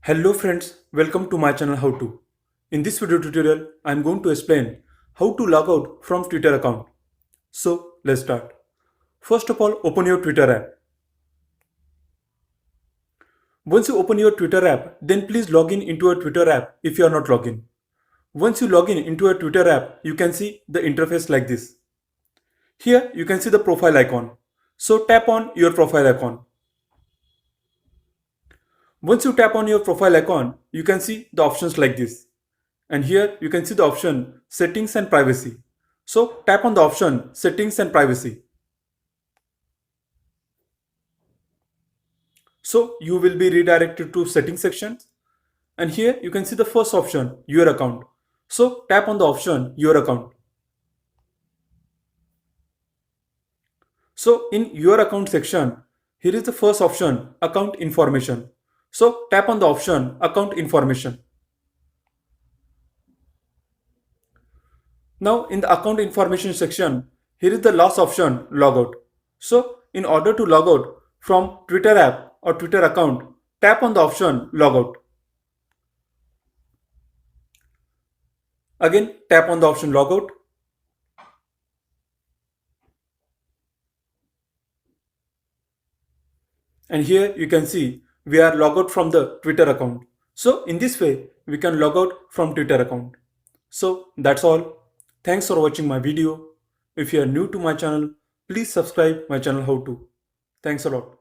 Hello friends, welcome to my channel How To. In this video tutorial, I am going to explain how to log out from Twitter account. So let's start. First of all, open your Twitter app. Once you open your Twitter app, then please log in into your Twitter app if you are not logged in. Once you log in into your Twitter app, you can see the interface like this. Here you can see the profile icon. So tap on your profile icon. Once you tap on your profile icon, you can see the options like this. And here you can see the option settings and privacy. So tap on the option settings and privacy. So you will be redirected to settings section. And here you can see the first option, your account. So tap on the option your account. So in your account section, here is the first option, account information. So tap on the option account information. Now in the account information section, here is the last option, logout. So in order to log out from Twitter app or Twitter account, tap on the option logout. Again, tap on the option logout. And here you can see we are logged out from the Twitter account. So in this way, we can log out from Twitter account. So that's all. Thanks for watching my video. If you are new to my channel, please subscribe my channel How To. Thanks a lot.